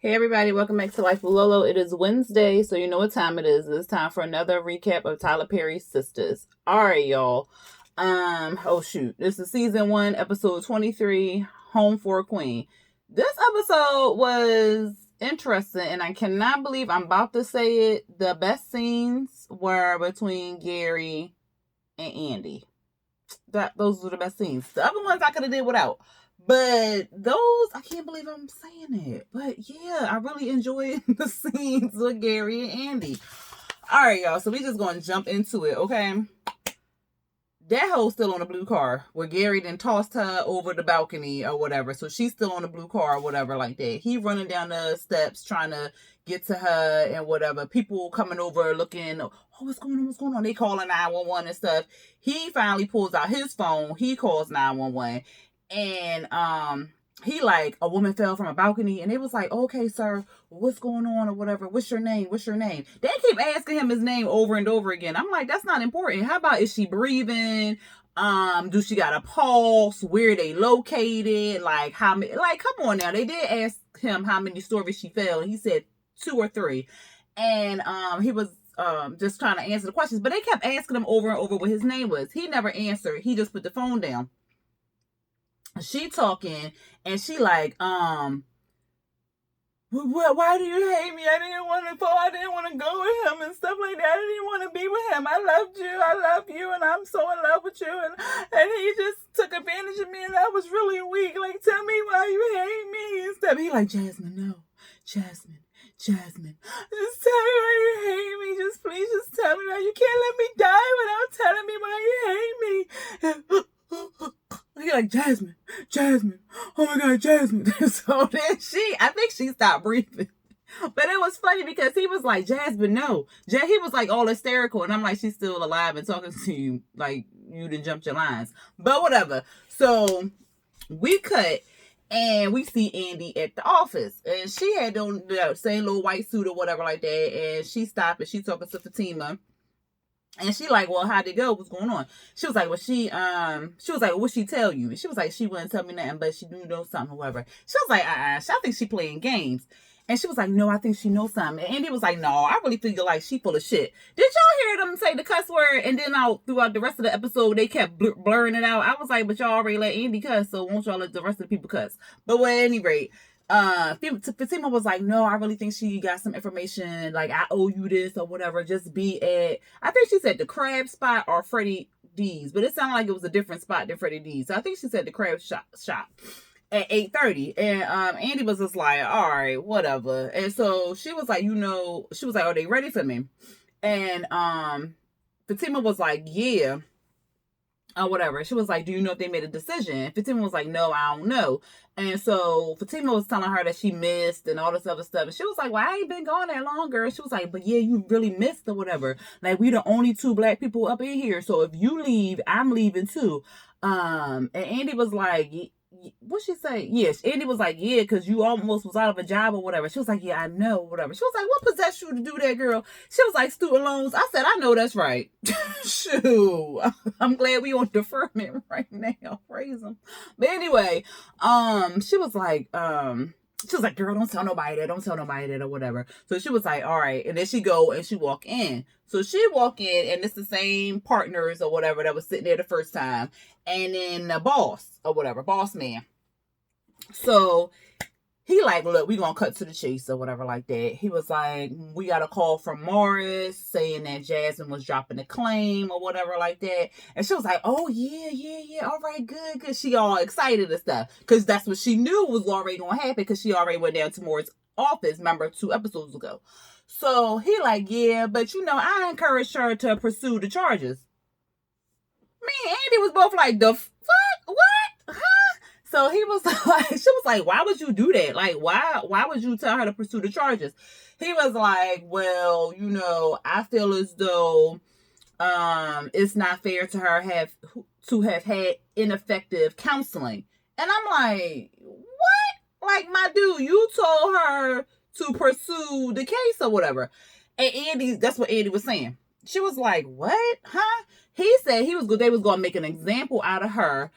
Hey everybody, welcome back to Life with Lolo. It is Wednesday, so you know what time it is. It's time for another recap of Tyler Perry's Sistas. Alright, y'all. Oh shoot. This is season 1, episode 23, Home for a Queen. This episode was interesting, and I cannot believe I'm about to say it. The best scenes were between Gary and Andy. Those were the best scenes. The other ones I could have did without. But those, I can't believe I'm saying it. But yeah, I really enjoyed the scenes with Gary and Andy. All right, y'all. So we just going to jump into it, okay? That hoe's still on the blue car where Gary then tossed her over the balcony or whatever. So she's still on the blue car or whatever like that. He running down the steps trying to get to her and whatever. People coming over looking, oh, what's going on? What's going on? They calling 911 and stuff. He finally pulls out his phone. He calls 911. And he like, a woman fell from a balcony, and it was like, okay, sir, what's going on or whatever? What's your name? They keep asking him his name over and over again. I'm like, that's not important. How about, is she breathing? Do she got a pulse? Where are they located? Like, how many? Like, come on now. They did ask him how many stories she fell, and he said 2 or 3. And he was just trying to answer the questions, but they kept asking him over and over what his name was. He never answered. He just put the phone down. She talking, and she like, why do you hate me? I didn't want to go with him and stuff like that. I didn't want to be with him. I love you, and I'm so in love with you, and he just took advantage of me, and I was really weak. Like, tell me why you hate me and stuff. He like, Jasmine, no, Jasmine, just tell me why you hate me. Please tell me why. You can't let me die without telling me why you hate me. He like, Jasmine, oh my God, Jasmine. So then I think she stopped breathing. But it was funny because he was like, Jasmine, no. He was like all hysterical. And I'm like, she's still alive and talking to you. Like, you done jumped your lines. But whatever. So we cut, and we see Andy at the office. And she had on the same little white suit or whatever like that. And she stopped, and she talking to Fatima. And she like, well, how'd it go? What's going on? She was like, well, she was like, what'd she tell you? And she was like, she wouldn't tell me nothing, but she do know something, whatever. She was like, I think she playing games. And she was like, no, I think she knows something. And Andy was like, no, I really feel like she full of shit. Did y'all hear them say the cuss word? And then throughout the rest of the episode, they kept blurring it out. I was like, but y'all already let Andy cuss, so won't y'all let the rest of the people cuss? But at any rate, Fatima was like, no, I really think she got some information, like, I owe you this or whatever. Just be at, I think she said the crab spot or Freddie D's, but it sounded like it was a different spot than Freddie D's. So I think she said the crab shop at 8:30. And Andy was just like, all right, whatever. And so she was like, she was like, are they ready for me? And Fatima was like, yeah, or whatever. She was like, do you know if they made a decision? Fatima was like, no, I don't know. And so Fatima was telling her that she missed and all this other stuff. And she was like, well, I ain't been gone that long, girl. She was like, but yeah, you really missed or whatever. Like, we the only 2 black people up in here. So if you leave, I'm leaving too. And Andy was like, what'd she say? Yes, Andy was like, yeah, because you almost was out of a job or whatever. She was like, yeah, I know, whatever. She was like, what possessed you to do that, girl? She was like, student loans. I said, I know that's right. Shoot. I'm glad we on deferment right now. Praise him. But anyway, she was like, girl, don't tell nobody that or whatever. So she was like, all right. And then she go and she walk in. So she walk in, and it's the same partners or whatever that was sitting there the first time. And then the boss or whatever, boss man. So he like, look, we gonna cut to the chase or whatever like that. He was like, we got a call from Morris saying that Jasmine was dropping the claim or whatever like that. And she was like, oh yeah, all right, good. She all excited and stuff, because that's what she knew was already gonna happen, because she already went down to Morris' office, remember, 2 episodes ago. So he like, yeah, but I encouraged her to pursue the charges. Me and Andy was both like, the fuck? What? Huh? So he was like, she was like, why would you do that? Like, why would you tell her to pursue the charges? He was like, well, I feel as though it's not fair to her to have had ineffective counseling. And I'm like, what? Like, my dude, you told her to pursue the case or whatever. And that's what Andy was saying. She was like, what? Huh? He said they was going to make an example out of her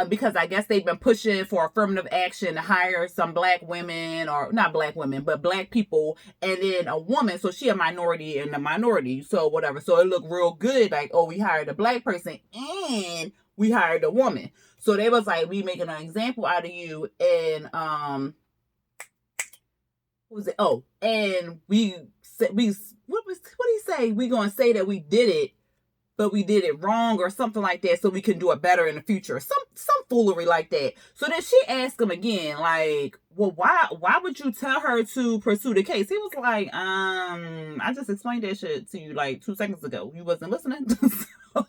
because I guess they've been pushing for affirmative action to hire some black women, or not black women, but black people, and then a woman. So she a minority in the minority. So whatever. So it looked real good. Like, oh, we hired a black person and we hired a woman. So they was like, we making an example out of you. And what was it? Oh, and we said, what did he say? We gonna say that we did it, but we did it wrong or something like that, so we can do it better in the future. Some foolery like that. So then she asked him again, like, well, why would you tell her to pursue the case? He was like, I just explained that shit to you like 2 seconds ago. You wasn't listening. So,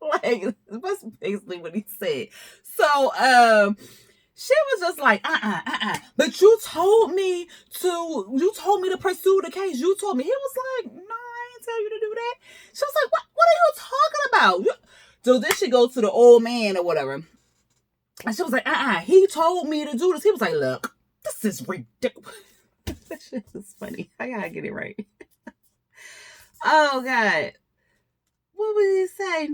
like, that's basically what he said. So she was just like, but you told me to pursue the case. You told me. He was like, no, I ain't tell you to do that. She was like, what are you talking about? So then she goes to the old man or whatever. And she was like, he told me to do this. He was like, look, this is ridiculous. That shit is funny. I gotta get it right. Oh, God. What would he say?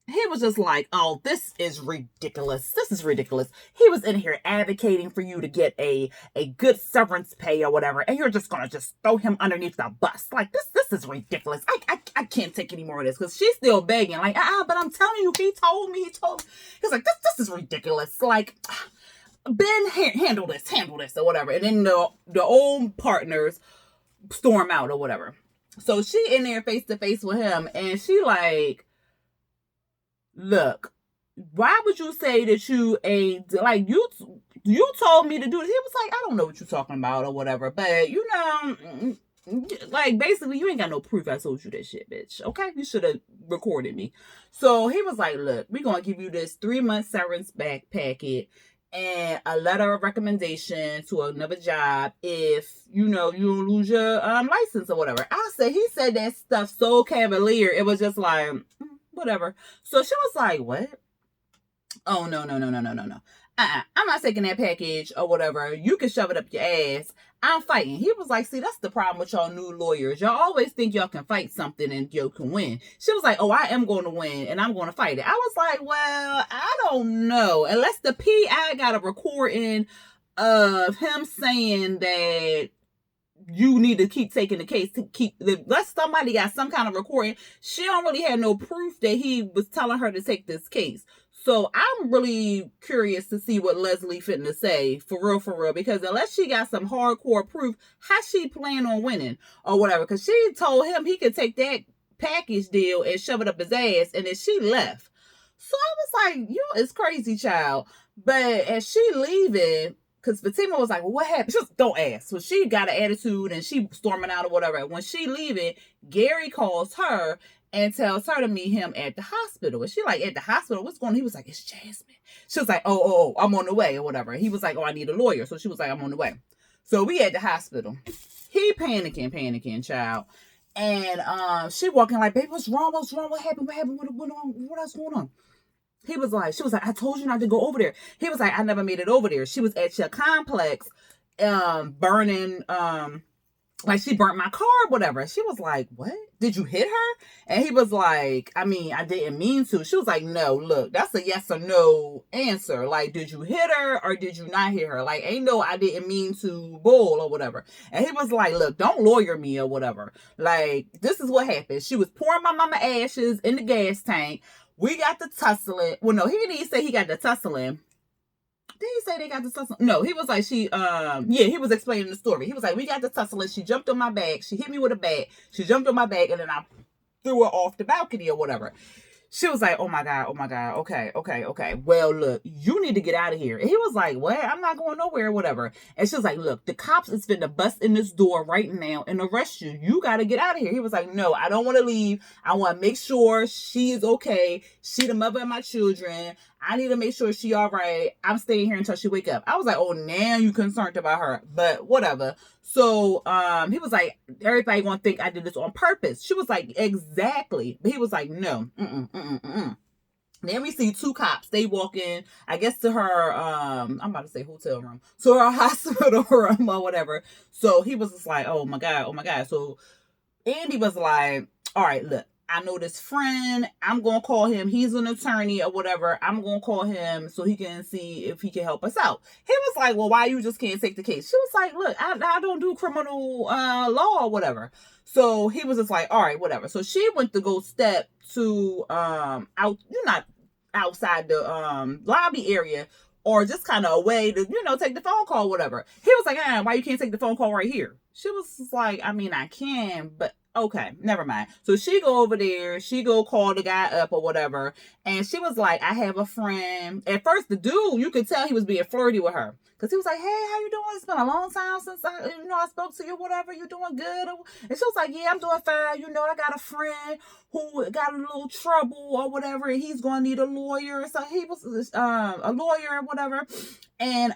He was just like, oh, this is ridiculous. This is ridiculous. He was in here advocating for you to get a good severance pay or whatever, and you're just going to just throw him underneath the bus. Like, this is ridiculous. I can't take any more of this, because she's still begging. Like, but I'm telling you, he told me. He's like, this is ridiculous. Like, Ben, handle this, or whatever. And then the old partners storm out or whatever. So she in there face to face with him, and she like, look, why would you say that you told me to do this? He was like, I don't know what you're talking about or whatever, but you know, like, basically you ain't got no proof I told you that shit, bitch. Okay, you should have recorded me. So he was like, look, we're gonna give you this 3-month severance back packet and a letter of recommendation to another job if you lose your license or whatever. He said that stuff so cavalier, it was just like, whatever. So she was like, what? Oh, no. I'm not taking that package or whatever. You can shove it up your ass. I'm fighting. He was like, see, that's the problem with y'all new lawyers. Y'all always think y'all can fight something and you can win. She was like, oh, I am going to win and I'm going to fight it. I was like, well, I don't know. Unless the PI got a recording of him saying that you need to keep taking the case to unless somebody got some kind of recording. She don't really have no proof that he was telling her to take this case. So I'm really curious to see what Leslie finna say, for real, because unless she got some hardcore proof, how she plan on winning or whatever? Because she told him he could take that package deal and shove it up his ass, and then she left. So I was like, it's crazy, child. But as she leaving, because Fatima was like, well, what happened? She was, don't ask. So she got an attitude and she storming out or whatever. When she leaving, Gary calls her and tells her to meet him at the hospital. And she like, at the hospital? What's going on? He was like, it's Jasmine. She was like, oh, I'm on the way or whatever. He was like, oh, I need a lawyer. So she was like, I'm on the way. So we at the hospital. He panicking, child. And she walking like, baby, what's wrong? What happened? What else going on? She was like, I told you not to go over there. He was like, I never made it over there. She was at your complex, burning, like she burnt my car or whatever. She was like, what? Did you hit her? And he was like, I mean, I didn't mean to. She was like, no, look, that's a yes or no answer. Like, did you hit her or did you not hit her? Like, ain't no, I didn't mean to bull or whatever. And he was like, look, don't lawyer me or whatever. Like, this is what happened. She was pouring my mama ashes in the gas tank. We got the tussling. Well, no, he didn't even say he got the tussling. Did he say they got the tussling? No, he was like, he was explaining the story. He was like, we got the tussling. She jumped on my back. She hit me with a bat. She jumped on my back, and then I threw her off the balcony or whatever. She was like, oh my God. Okay. Well, look, you need to get out of here. And he was like, what? I'm not going nowhere, whatever. And she was like, look, the cops is finna bust in this door right now and arrest you. You got to get out of here. He was like, no, I don't want to leave. I want to make sure she is okay. She the mother of my children. I need to make sure she all right. I'm staying here until she wake up. I was like, oh, now you concerned about her. But whatever. So he was like, everybody gonna think I did this on purpose. She was like, exactly. But he was like, no. Then we see 2 cops. They walk in, I guess, to her, I'm about to say hotel room. So her hospital room or whatever. So he was just like, oh my God. So Andy was like, all right, look, I know this friend. I'm going to call him. He's an attorney or whatever. I'm going to call him so he can see if he can help us out. He was like, well, why you just can't take the case? She was like, look, I don't do criminal law or whatever. So he was just like, all right, whatever. So she went to go step to out, not outside the lobby area, or just kind of a way to, take the phone call, whatever. He was like, why you can't take the phone call right here? She was like, I mean, I can, but okay, never mind. So she go over there, she go call the guy up or whatever, and she was like, I have a friend. At first, the dude, you could tell he was being flirty with her. Because he was like, hey, how you doing? It's been a long time since I spoke to you, whatever. You doing good? And she was like, yeah, I'm doing fine. I got a friend who got a little trouble or whatever, and he's going to need a lawyer. So he was a lawyer or whatever. And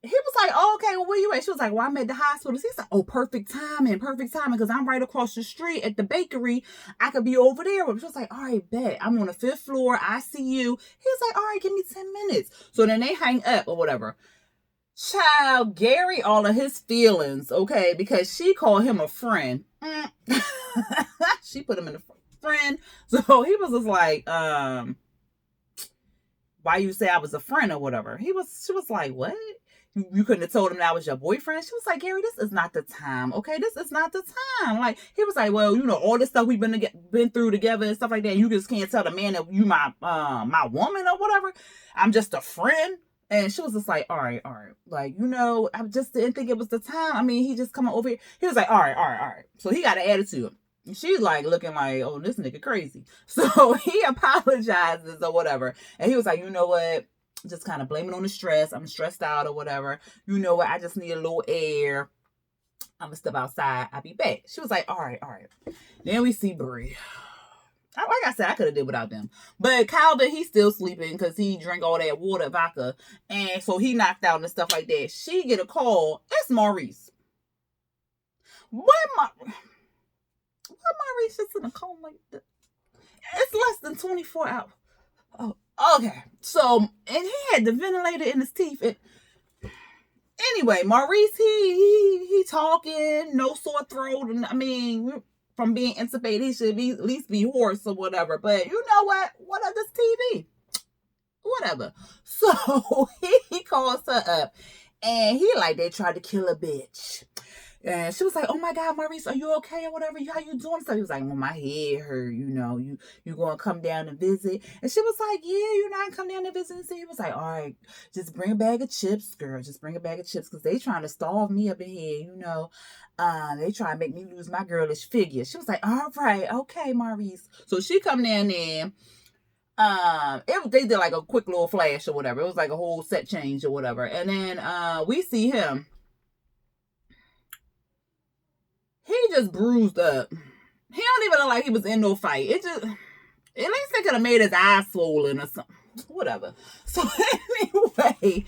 he was like, oh, okay, well, where you at? She was like, well, I'm at the hospital. He's like, oh, perfect timing, because I'm right across the street at the bakery. I could be over there. She was like, all right, bet. I'm on the 5th floor. I see you. He's like, all right, give me 10 minutes. So then they hang up or whatever. Child, Gary, all of his feelings, okay, because she called him a friend. She put him in a friend. So he was just like, why you say I was a friend or whatever? She was like, what? You couldn't have told him that I was your boyfriend? She was like, Gary, this is not the time, okay? This is not the time. Like, he was like, well, all this stuff we've been through together and stuff like that, and you just can't tell the man that you my woman or whatever. I'm just a friend. And she was just like, all right. Like, I just didn't think it was the time. I mean, he just coming over here. He was like, all right. So he got an attitude. And she's like looking like, oh, this nigga crazy. So he apologizes or whatever. And he was like, you know what? Just kind of blame it on the stress. I'm stressed out or whatever. You know what? I just need a little air. I'm going to step outside. I'll be back. She was like, all right. Then we see Bree. Like I said, I could have did without them. But Calvin, he's still sleeping because he drank all that water, vodka. And so he knocked out and stuff like that. She get a call. It's Maurice. What Maurice is in a coma like that? It's less than 24 hours. Oh, okay. So, and he had the ventilator in his teeth. Anyway, Maurice, he talking, no sore throat. And I mean, from being intubated, he should at least be hoarse or whatever. But you know what? What are this TV? Whatever. So he calls her up, and he like, they tried to kill a bitch. And she was like, oh my God, Maurice, are you okay or whatever? How you doing? So he was like, well, my head hurt, you going to come down and visit? And she was like, yeah, I can come down and visit. And so he was like, all right, just bring a bag of chips, girl. Just bring a bag of chips because they trying to starve me up in here, They try to make me lose my girlish figure. She was like, all right, okay, Maurice. So she come down there. They did like a quick little flash or whatever. It was like a whole set change or whatever. And then we see him. He just bruised up. He don't even look like he was in no fight. At least they could have made his eyes swollen or something. Whatever. So anyway, he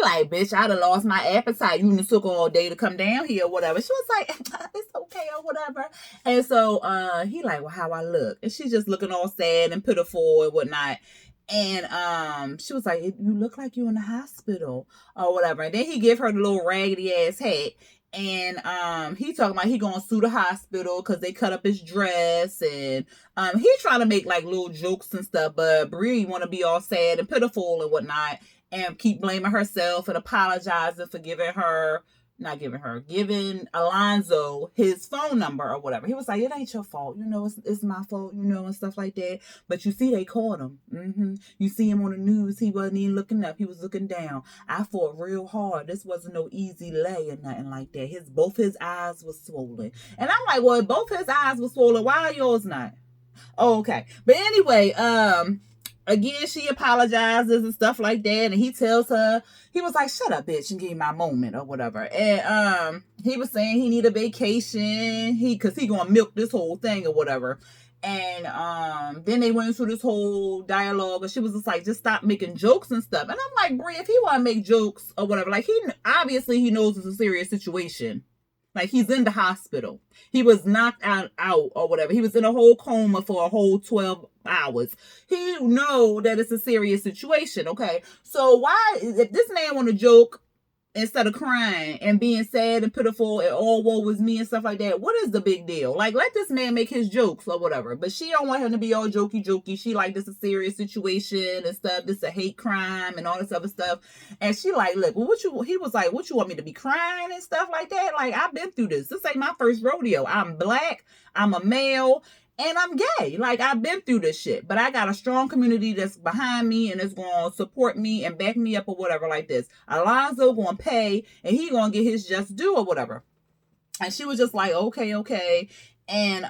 like, bitch, I'd have lost my appetite. You done took all day to come down here or whatever. She was like, it's okay or whatever. And so he like, well, how I look? And she's just looking all sad and pitiful and whatnot. And she was like, you look like you in the hospital or whatever. And then he give her the little raggedy ass hat. And he talking about he gonna sue the hospital because they cut up his dress, and he trying to make like little jokes and stuff, but Bree want to be all sad and pitiful and whatnot, and keep blaming herself and apologizing for giving Alonzo his phone number or whatever. He was like, it ain't your fault, it's my fault, and stuff like that. But you see, they caught him. You see him on the news. He wasn't even looking up. He was looking down. I fought real hard. This wasn't no easy lay or nothing like that. Both his eyes were swollen. And I'm like, well, if both his eyes were swollen, why are yours not? Oh, okay. But anyway, again, she apologizes and stuff like that, and he tells her, he was like, shut up, bitch, and give me my moment or whatever. And he was saying he need a vacation, because he gonna milk this whole thing or whatever. And then they went into this whole dialogue, and she was just like, just stop making jokes and stuff. And I'm like, Brie, if he want to make jokes or whatever, like, he knows it's a serious situation. Like, he's in the hospital. He was knocked out or whatever. He was in a whole coma for a whole 12 hours. He know that it's a serious situation, okay? So why, if this man want to joke instead of crying and being sad and pitiful and all woe was me and stuff like that. What is the big deal? Like, let this man make his jokes or whatever. But she don't want him to be all jokey. She like, this is a serious situation and stuff. This is a hate crime and all this other stuff. And she like, look, well, he was like, what you want me to be crying and stuff like that? Like, I've been through this. This ain't my first rodeo. I'm black. I'm a male. And I'm gay. Like, I've been through this shit. But I got a strong community that's behind me and is going to support me and back me up or whatever like this. Alonzo going to pay and he going to get his just due or whatever. And she was just like, okay. And,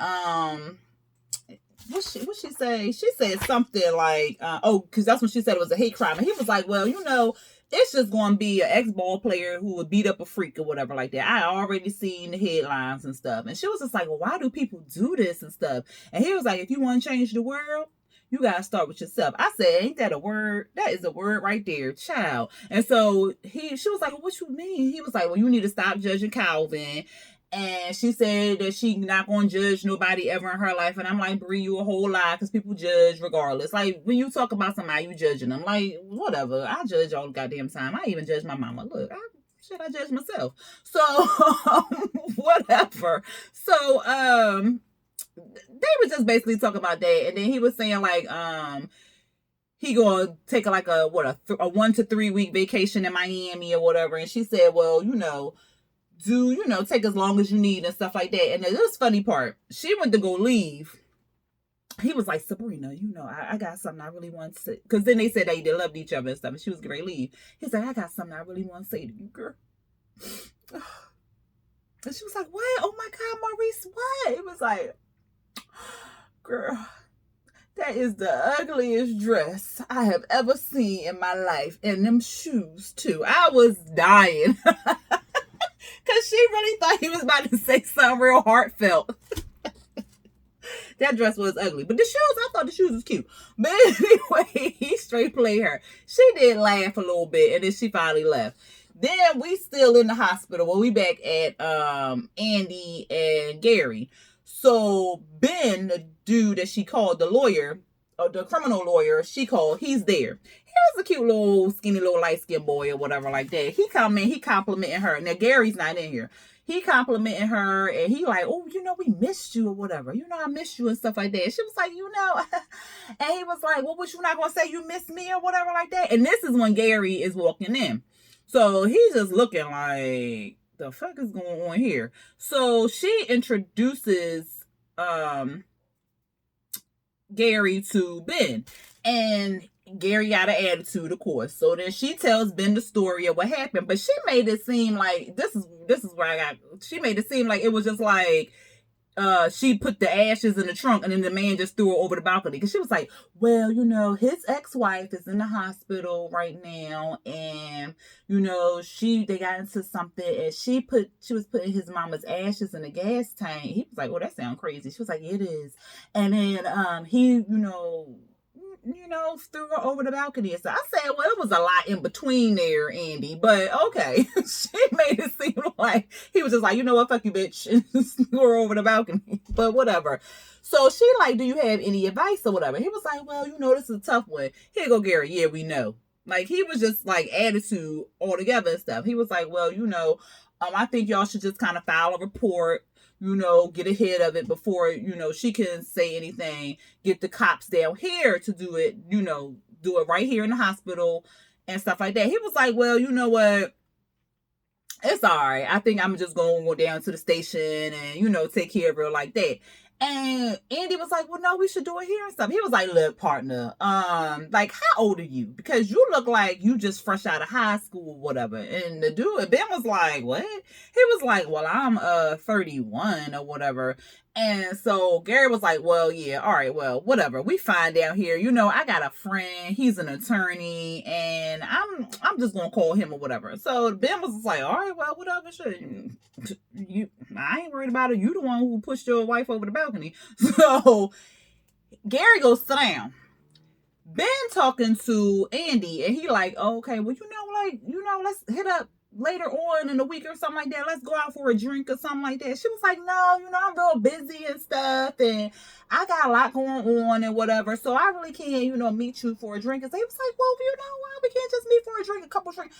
what she say? She said something like, because that's when she said it was a hate crime. And he was like, well, it's just going to be an ex-ball player who would beat up a freak or whatever like that. I already seen the headlines and stuff. And she was just like, well, why do people do this and stuff? And he was like, if you want to change the world, you got to start with yourself. I said, ain't that a word? That is a word right there, child. And so she was like, well, what you mean? He was like, well, you need to stop judging Calvin. And she said that she not going to judge nobody ever in her life. And I'm like, Brie, you a whole lot because people judge regardless. Like, when you talk about somebody, you judging them. Like, whatever. I judge all the goddamn time. I even judge my mama. Look, I judge myself. So, whatever. So, they were just basically talking about that. And then he was saying, like, he gonna take like a 1 to 3 week vacation in Miami or whatever. And she said, well, take as long as you need and stuff like that. And this funny part, she went to go leave. He was like, Sabrina, I got something I really want to say. Because then they said they loved each other and stuff. And she was going to leave. He's like, I got something I really want to say to you, girl. And she was like, what? Oh my God, Maurice, what? It was like, girl, that is the ugliest dress I have ever seen in my life. And them shoes, too. I was dying. Because she really thought he was about to say something real heartfelt. That dress was ugly. But the shoes, I thought the shoes was cute. But anyway, he straight played her. She did laugh a little bit, and then she finally left. Then we still in the hospital. Well, we back at Andy and Gary. So Ben, the dude that she called the lawyer, or the criminal lawyer she called, he's there. He was a cute little skinny little light-skinned boy or whatever like that. He come in, he complimenting her. Now Gary's not in here. He complimenting her and he like, oh, we missed you or whatever. I missed you and stuff like that. She was like, and he was like, well, what, you not gonna say you missed me or whatever like that? And this is when Gary is walking in. So he's just looking like, the fuck is going on here? So she introduces Gary to Ben. And Gary got an attitude, of course. So then she tells Ben the story of what happened. But she made it seem like, this is where she made it seem like it was just like, she put the ashes in the trunk and then the man just threw her over the balcony. Because she was like, well, his ex-wife is in the hospital right now. And, they got into something and she was putting his mama's ashes in a gas tank. He was like, oh, that sounds crazy. She was like, it is. And then he, threw her over the balcony. So I said, well, it was a lot in between there, Andy. But okay. She made it seem like he was just like, what, fuck you, bitch. And threw her over the balcony. But whatever. So she like, do you have any advice or whatever? He was like, well, this is a tough one. Here you go, Gary. Yeah, we know. Like, he was just like attitude altogether and stuff. He was like, well, I think y'all should just kind of file a report, get ahead of it before, she can say anything, get the cops down here to do it, do it right here in the hospital and stuff like that. He was like, well, you know what? It's all right. I think I'm just going to go down to the station and, take care of her like that. And Andy was like, well, no, we should do it here and stuff. He was like, look, partner, like, how old are you? Because you look like you just fresh out of high school or whatever. And the dude, Ben was like, what? He was like, well, I'm 31 or whatever. And so Gary was like, well, yeah, all right, well, whatever. We fine down here. I got a friend. He's an attorney. And I'm just going to call him or whatever. So Ben was like, all right, well, whatever. Sure. I ain't worried about it. You the one who pushed your wife over the balcony. So Gary goes sit down. Ben talking to Andy. And he like, oh, okay, well, let's hit up later on in the week or something like that. Let's go out for a drink or something like that. She was like, no, I'm real busy and stuff. And I got a lot going on and whatever. So I really can't, meet you for a drink. And so he was like, well, why we can't just meet for a drink, a couple drinks.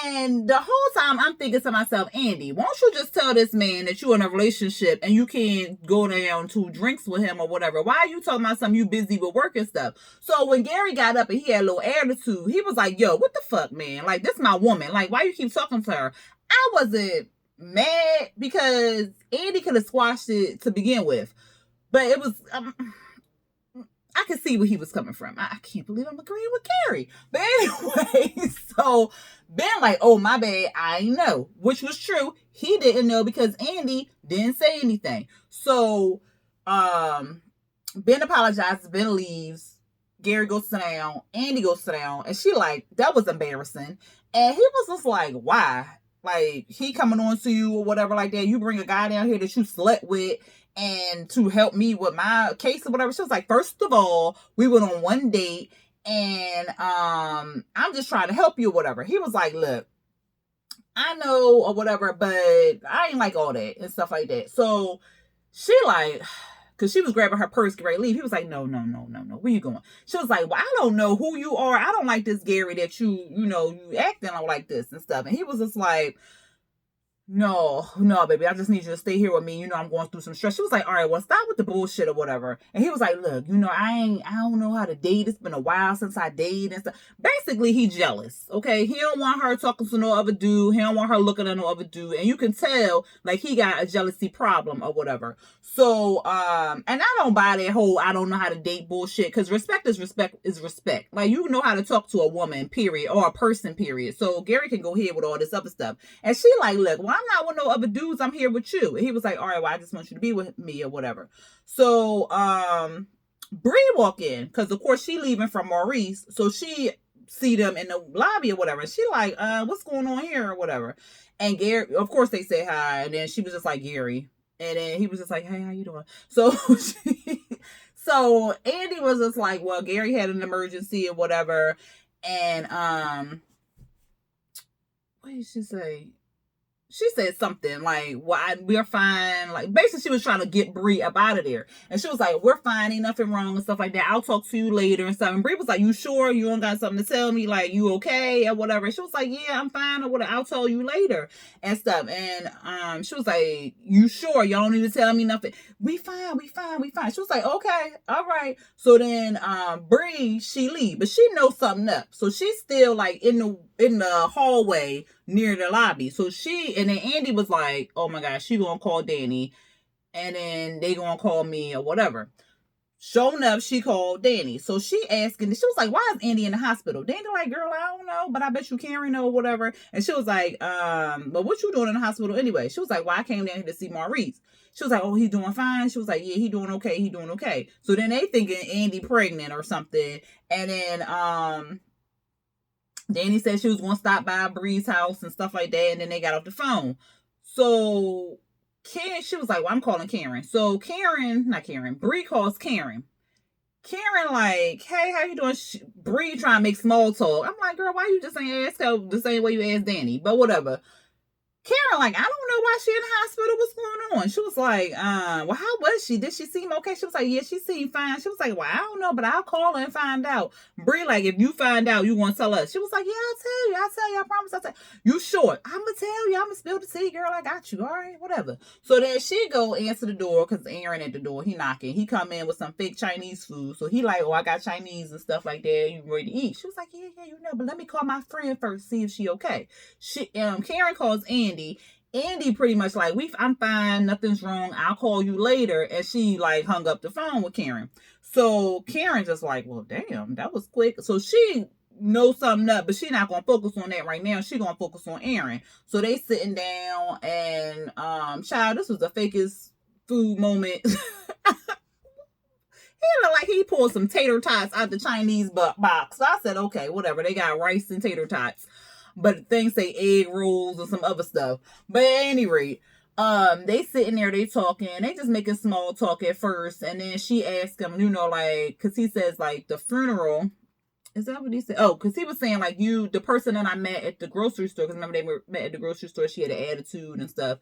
And the whole time I'm thinking to myself, Andy, won't you just tell this man that you're in a relationship and you can't go down to drinks with him or whatever? Why are you talking about something you busy with work and stuff? So when Gary got up and he had a little attitude, he was like, yo, what the fuck, man? Like, this my woman. Like, why you keep talking to her? I wasn't mad because Andy could have squashed it to begin with. But it was... I could see where he was coming from. I can't believe I'm agreeing with Gary. But anyway, so Ben like, oh, my bad, I know. Which was true. He didn't know because Andy didn't say anything. So Ben apologizes. Ben leaves. Gary goes sit down. Andy goes sit down. And she like, that was embarrassing. And he was just like, why? Like, he coming on to you or whatever like that. You bring a guy down here that you slept with and to help me with my case or whatever. She was like, first of all, we went on one date and I'm just trying to help you or whatever. He was like, look, I know or whatever, but I ain't like all that and stuff like that. So she like, because she was grabbing her purse, get ready to leave. He was like, no. Where you going? She was like, well, I don't know who you are. I don't like this Gary that you acting like this and stuff. And he was just like, no, baby, I just need you to stay here with me. I'm going through some stress. She was like, all right, well, stop with the bullshit or whatever. And he was like, look, I don't know how to date. It's been a while since I dated and stuff. Basically, he jealous, okay? He don't want her talking to no other dude. He don't want her looking at no other dude. And you can tell, like, he got a jealousy problem or whatever. So, and I don't buy that whole I don't know how to date bullshit, because respect is respect. Like, you know how to talk to a woman, period, or a person, period. So Gary can go ahead with all this other stuff. And she like, look, well, I'm not with no other dudes. I'm here with you. And he was like, all right, well, I just want you to be with me or whatever. So, Bree walk in, because of course she leaving from Maurice. So she see them in the lobby or whatever. And she like, what's going on here or whatever. And Gary, of course they say hi. And then she was just like, Gary. And then he was just like, hey, how you doing? So so Andy was just like, well, Gary had an emergency or whatever. And what did she say? She said something like, well, we're fine. Like, basically, she was trying to get Bree up out of there. And she was like, we're fine. Ain't nothing wrong and stuff like that. I'll talk to you later and stuff. And Bree was like, you sure? You don't got something to tell me? Like, you okay? Or whatever. And she was like, yeah, I'm fine or whatever. I'll tell you later and stuff. And she was like, you sure? Y'all don't need to tell me nothing. We fine. She was like, okay, all right. So then Bree, she leave. But she knows something up. So she's still like in the hallway near the lobby. So and then Andy was like, oh my gosh, she gonna call Danny and then they gonna call me or whatever. Sure enough, she called Danny. So she asking, she was like, why is Andy in the hospital? Danny like, girl, I don't know, but I bet you Karen know or whatever. And she was like, but what you doing in the hospital anyway? She was like, well, I came down here to see Maurice. She was like, oh, he's doing fine. She was like, yeah, he doing okay. So then they thinking Andy pregnant or something. And then Danny said she was going to stop by Bree's house and stuff like that. And then they got off the phone. So Karen, she was like, well, I'm calling Karen. So Bree calls Karen. Karen like, hey, how you doing? Bree trying to make small talk. I'm like, girl, why you just ain't ask her the same way you asked Danny? But whatever. Karen like, I don't know why she in the hospital. What's going on? She was like, well, how was she? Did she seem okay? She was like, yeah, she seemed fine. She was like, well, I don't know, but I'll call her and find out. Bree like, if you find out, you gonna tell us? She was like, yeah, I'll tell you, I promise I'll tell you. You sure? I'm gonna tell you, I'm gonna spill the tea, girl, I got you, all right, whatever. So then she go answer the door, because Aaron at the door, he knocking. He come in with some fake Chinese food. So he like, oh, I got Chinese and stuff like that, you ready to eat? She was like, yeah, but let me call my friend first, see if she okay. Karen calls Andy pretty much like, I'm fine, nothing's wrong, I'll call you later. And she like hung up the phone with Karen. So Karen just like, well, damn, that was quick. So she knows something up, but she not gonna focus on that right now. She gonna focus on Aaron. So they sitting down and child, this was the fakest food moment. He looked like he pulled some tater tots out the Chinese box. So I said, okay, whatever. They got rice and tater tots. But things say egg rolls and some other stuff. But at any rate, they sitting there, they talking. They just making small talk at first. And then she asked him, like, because he says, like, the funeral. Is that what he said? Oh, because he was saying, like, the person that I met at the grocery store. Because remember, they met at the grocery store. She had an attitude and stuff.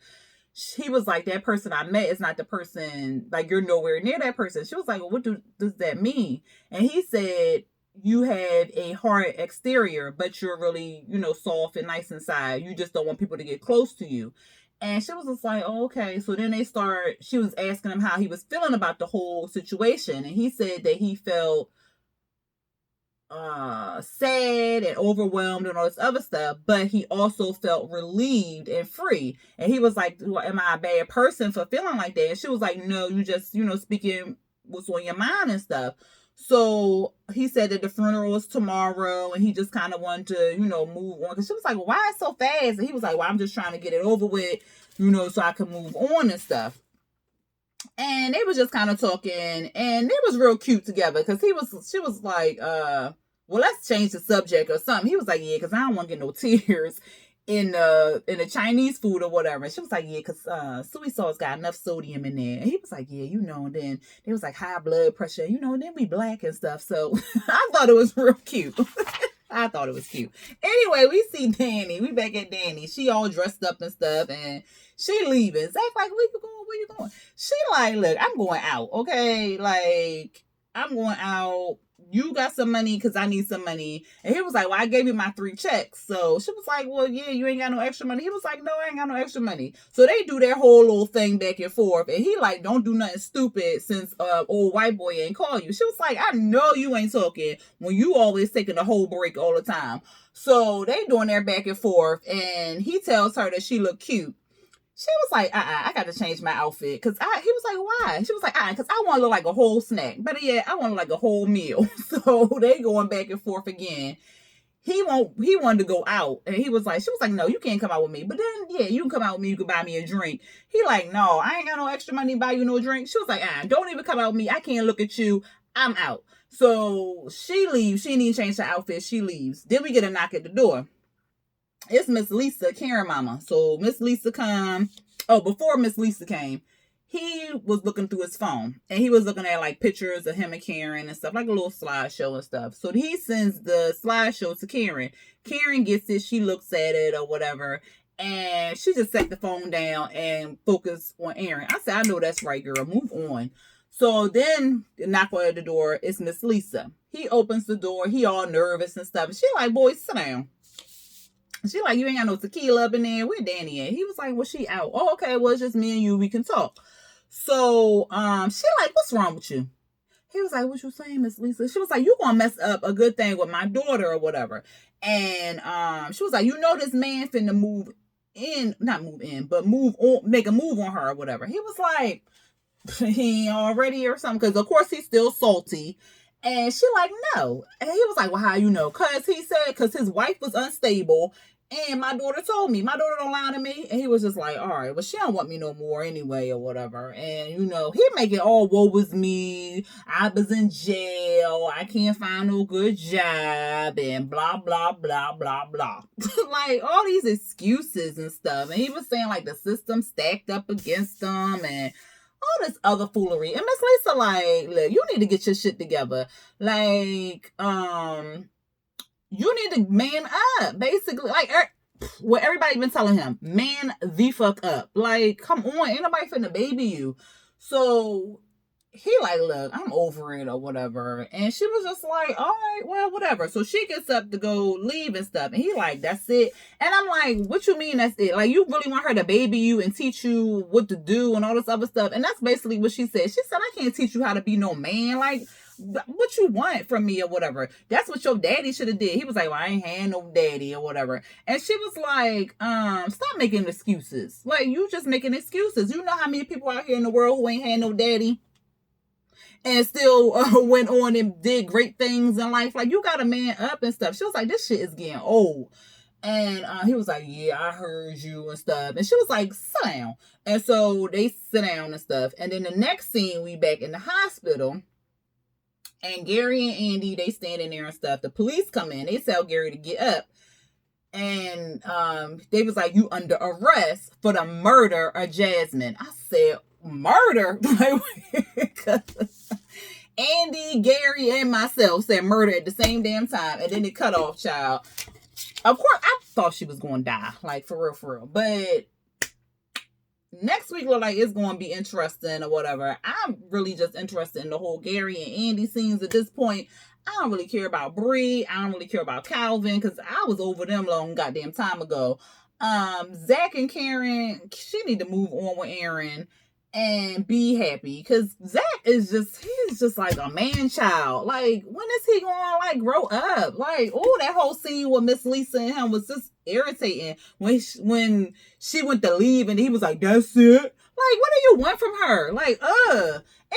He was like, that person I met is not the person, like, you're nowhere near that person. She was like, well, what does that mean? And he said, you have a hard exterior, but you're really, soft and nice inside. You just don't want people to get close to you. And she was just like, oh, okay. So then she was asking him how he was feeling about the whole situation. And he said that he felt sad and overwhelmed and all this other stuff, but he also felt relieved and free. And he was like, well, am I a bad person for feeling like that? And she was like, no, you just, speaking what's on your mind and stuff. So he said that the funeral is tomorrow and he just kind of wanted to, move on. Because she was like, well, why so fast? And he was like, well, I'm just trying to get it over with, so I can move on and stuff. And they was just kind of talking, and they was real cute together because she was like, well, let's change the subject or something. He was like, yeah, because I don't want to get no tears in the Chinese food or whatever. And she was like, yeah, because soy sauce got enough sodium in there. And he was like, yeah, and then they was like high blood pressure, and then we black and stuff. So I thought it was real cute. I thought it was cute. Anyway, we see Danny. We back at Danny. She all dressed up and stuff, and she leaving. Zach like, where you going? Where you going? She like, look, I'm going out, okay? Like, I'm going out. You got some money because I need some money. And he was like, well, I gave you my 3 checks. So she was like, well, yeah, you ain't got no extra money. He was like, no, I ain't got no extra money. So they do their whole little thing back and forth. And he like, don't do nothing stupid since old white boy ain't call you. She was like, I know you ain't talking when you always taking the whole break all the time. So they doing their back and forth. And he tells her that she look cute. She was like, I got to change my outfit. He was like, why? She was like, because I want to look like a whole snack. But yeah, I want to look like a whole meal. So they going back and forth again. He wanted to go out. And she was like, no, you can't come out with me. But then, yeah, you can come out with me. You can buy me a drink. He like, no, I ain't got no extra money to buy you no drink. She was like, don't even come out with me. I can't look at you. I'm out. So she leaves. She didn't even change her outfit. She leaves. Then we get a knock at the door. It's Miss Lisa, Karen mama. So Miss Lisa come. Oh, before Miss Lisa came, he was looking through his phone. And he was looking at like pictures of him and Karen and stuff. Like a little slideshow and stuff. So he sends the slideshow to Karen. Karen gets it. She looks at it or whatever. And she just set the phone down and focused on Aaron. I said, I know that's right, girl. Move on. So then, knock on the door. It's Miss Lisa. He opens the door. He all nervous and stuff. And she like, boy, sit down. She like, you ain't got no tequila up in there. Where Danny at? He was like, well, she out. Oh, okay. Well, it's just me and you. We can talk. So, she like, what's wrong with you? He was like, what you saying, Miss Lisa? She was like, you gonna mess up a good thing with my daughter or whatever. And, she was like, this man finna not move in, but move on, make a move on her or whatever. He was like, he already or something. Cause of course he's still salty. And she like, no. And he was like, well, how you know? Because he said, because his wife was unstable. And my daughter told me. My daughter don't lie to me. And he was just like, all right, well, she don't want me no more anyway or whatever. And, he make it all, woe was me. I was in jail. I can't find no good job. And blah, blah, blah, blah, blah. Like, all these excuses and stuff. And he was saying, like, the system stacked up against them. And all this other foolery. And Miss Lisa like, look, you need to get your shit together. Like, you need to man up, basically. Like, what everybody been telling him, man the fuck up. Like, come on, ain't nobody finna baby you. So he like, look, I'm over it or whatever. And she was just like, all right, well, whatever. So she gets up to go leave and stuff. And he like, that's it. And I'm like, what you mean that's it? Like, you really want her to baby you and teach you what to do and all this other stuff? And that's basically what she said. She said, I can't teach you how to be no man. Like, what you want from me or whatever. That's what your daddy should have did. He was like, well, I ain't had no daddy or whatever. And she was like, stop making excuses. Like, you just making excuses. You know how many people out here in the world who ain't had no daddy and still went on and did great things in life? Like, you got to man up and stuff. She was like, this shit is getting old. And he was like, yeah, I heard you and stuff. And she was like, sit down. And so they sit down and stuff. And then the next scene, we back in the hospital. And Gary and Andy, they standing there and stuff. The police come in. They tell Gary to get up. And they was like, you under arrest for the murder of Jasmine. I said, murder? Andy, Gary, and myself said murder at the same damn time. And then it cut off, child. Of course, I thought she was going to die. Like, for real. But next week look like it's going to be interesting or whatever. I'm really just interested in the whole Gary and Andy scenes at this point. I don't really care about Bree. I don't really care about Calvin because I was over them long goddamn time ago. Zach and Karen, she need to move on with Aaron and be happy because Zach is he's just like a man child. Like, when is he gonna like grow up? Like, oh, that whole scene with Miss Lisa and him was just irritating when she went to leave and he was like, that's it. Like, what do you want from her? Like,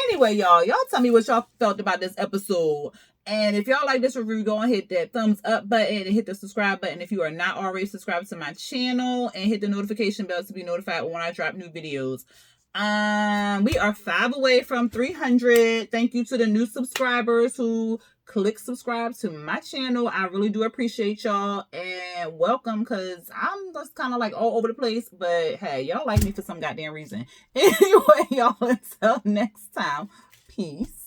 anyway, y'all tell me what y'all felt about this episode. And if y'all like this review, go and hit that thumbs up button and hit the subscribe button if you are not already subscribed to my channel, and hit the notification bell to be notified when I drop new videos. We are 5 away from 300. Thank you to the new subscribers who click subscribe to my channel. I really do appreciate y'all, and welcome, because I'm just kind of like all over the place, but hey, y'all like me for some goddamn reason. Anyway, y'all, until next time, peace.